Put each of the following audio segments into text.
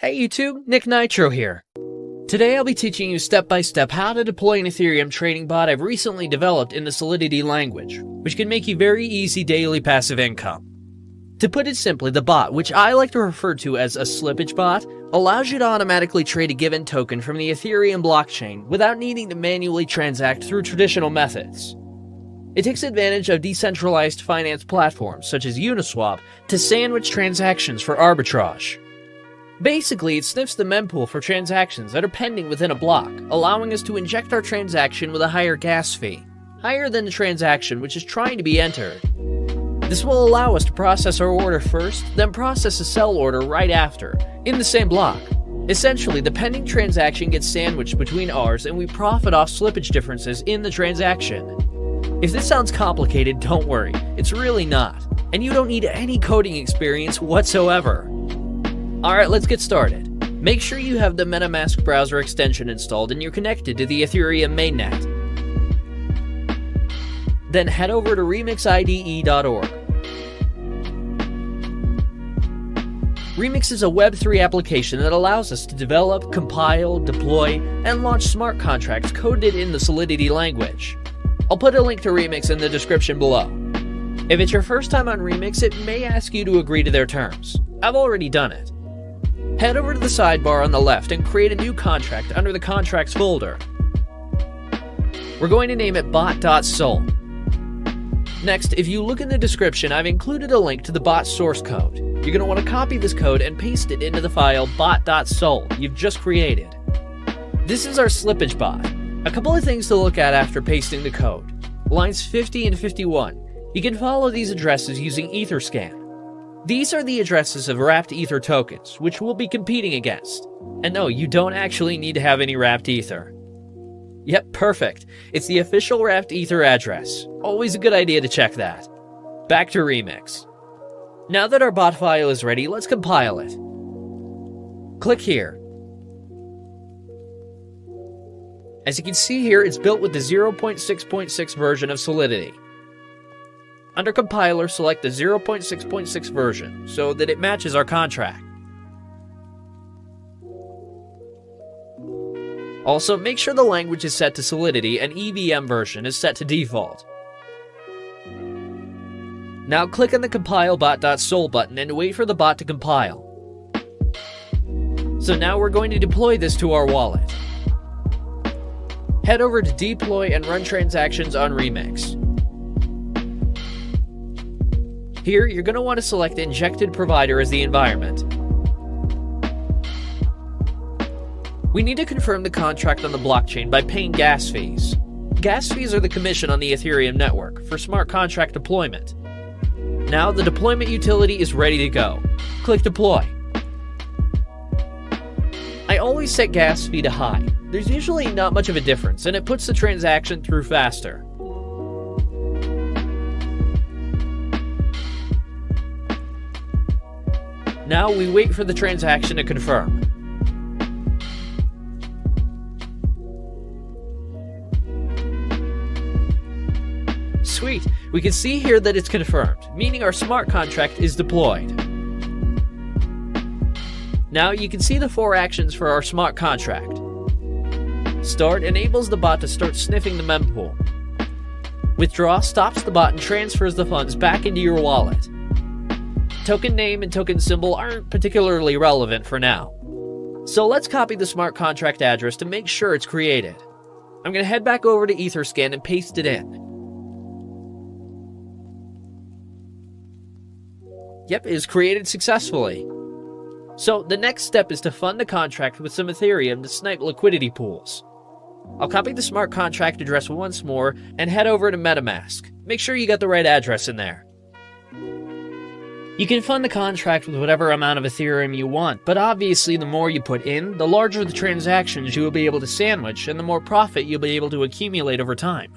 Hey YouTube, Nick Nitro here. Today I'll be teaching you step by step how to deploy an Ethereum trading bot I've recently developed in the Solidity language, which can make you very easy daily passive income. To put it simply, the bot, which I like to refer to as a slippage bot, allows you to automatically trade a given token from the Ethereum blockchain without needing to manually transact through traditional methods. It takes advantage of decentralized finance platforms such as Uniswap to sandwich transactions for arbitrage. Basically, it sniffs the mempool for transactions that are pending within a block, allowing us to inject our transaction with a higher gas fee, higher than the transaction which is trying to be entered. This will allow us to process our order first, then process a sell order right after, in the same block. Essentially, the pending transaction gets sandwiched between ours and we profit off slippage differences in the transaction. If this sounds complicated, don't worry, it's really not, and you don't need any coding experience whatsoever. Alright, let's get started. Make sure you have the MetaMask browser extension installed and you're connected to the Ethereum mainnet. Then head over to remixide.org. Remix is a Web3 application that allows us to develop, compile, deploy, and launch smart contracts coded in the Solidity language. I'll put a link to Remix in the description below. If it's your first time on Remix, it may ask you to agree to their terms. I've already done it. Head over to the sidebar on the left and create a new contract under the Contracts folder. We're going to name it bot.sol. Next, if you look in the description, I've included a link to the bot source code. You're going to want to copy this code and paste it into the file bot.sol you've just created. This is our slippage bot. A couple of things to look at after pasting the code. Lines 50 and 51. You can follow these addresses using Etherscan. These are the addresses of wrapped Ether tokens, which we'll be competing against. And no, you don't actually need to have any wrapped Ether. Yep, perfect. It's the official wrapped Ether address. Always a good idea to check that. Back to Remix. Now that our bot file is ready, let's compile it. Click here. As you can see here, it's built with the 0.6.6 version of Solidity. Under Compiler, select the 0.6.6 version so that it matches our contract. Also, make sure the language is set to Solidity and EVM version is set to default. Now click on the Compile bot.sol button and wait for the bot to compile. So now we're going to deploy this to our wallet. Head over to Deploy and run transactions on Remix. Here, you're going to want to select Injected Provider as the environment. We need to confirm the contract on the blockchain by paying gas fees. Gas fees are the commission on the Ethereum network for smart contract deployment. Now, the deployment utility is ready to go. Click Deploy. I always set gas fee to high. There's usually not much of a difference, and it puts the transaction through faster. Now we wait for the transaction to confirm. Sweet, we can see here that it's confirmed, meaning our smart contract is deployed. Now you can see the 4 actions for our smart contract. Start enables the bot to start sniffing the mempool. Withdraw stops the bot and transfers the funds back into your wallet. Token name and token symbol aren't particularly relevant for now. So let's copy the smart contract address to make sure it's created. I'm going to head back over to Etherscan and paste it in. Yep, it is created successfully. So the next step is to fund the contract with some Ethereum to snipe liquidity pools. I'll copy the smart contract address once more and head over to MetaMask. Make sure you got the right address in there. You can fund the contract with whatever amount of Ethereum you want, but obviously the more you put in, the larger the transactions you will be able to sandwich and the more profit you'll be able to accumulate over time.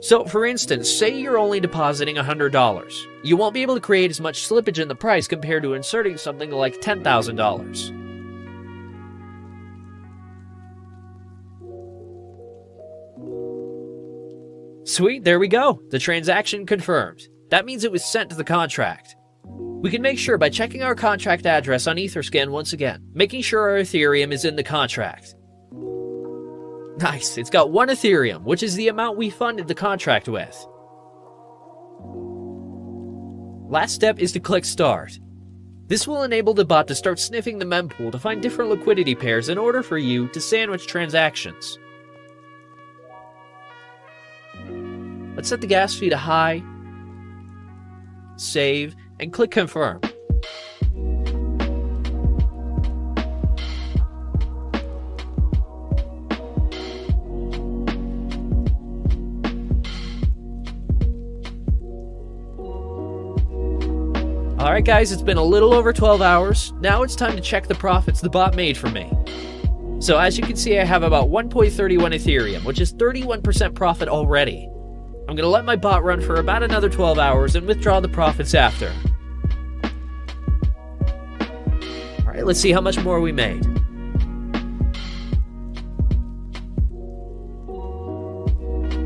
So for instance, say you're only depositing $100. You won't be able to create as much slippage in the price compared to inserting something like $10,000. Sweet, there we go. The transaction confirmed. That means it was sent to the contract. We can make sure by checking our contract address on Etherscan once again, making sure our Ethereum is in the contract. Nice, it's got 1 Ethereum, which is the amount we funded the contract with. Last step is to click Start. This will enable the bot to start sniffing the mempool to find different liquidity pairs in order for you to sandwich transactions. Let's set the gas fee to high, save, and click Confirm. Alright guys, it's been a little over 12 hours. Now it's time to check the profits the bot made for me. So as you can see, I have about 1.31 Ethereum, which is 31% profit already. I'm going to let my bot run for about another 12 hours and withdraw the profits after. Alright, let's see how much more we made.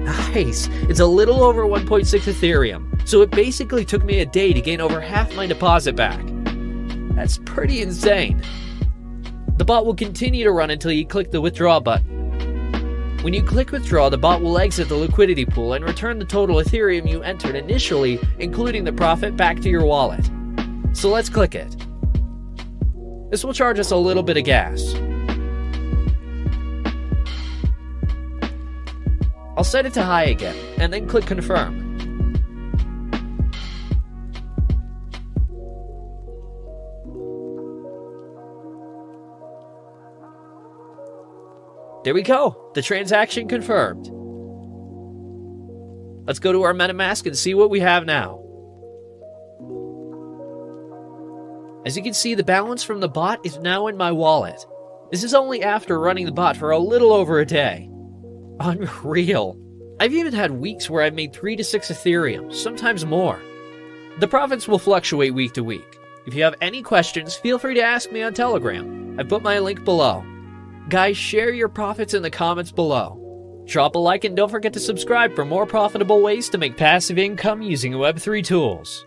Nice! It's a little over 1.6 Ethereum. So it basically took me a day to gain over half my deposit back. That's pretty insane. The bot will continue to run until you click the withdraw button. When you click withdraw, the bot will exit the liquidity pool and return the total Ethereum you entered initially, including the profit, back to your wallet. So let's click it. This will charge us a little bit of gas. I'll set it to high again, and then click Confirm. There we go, the transaction confirmed. Let's go to our MetaMask and see what we have now. As you can see, the balance from the bot is now in my wallet. This is only after running the bot for a little over a day. Unreal. I've even had weeks where I've made 3 to 6 Ethereum, sometimes more. The profits will fluctuate week to week. If you have any questions, feel free to ask me on Telegram. I've put my link below. Guys, share your profits in the comments below. Drop a like and don't forget to subscribe for more profitable ways to make passive income using Web3 tools.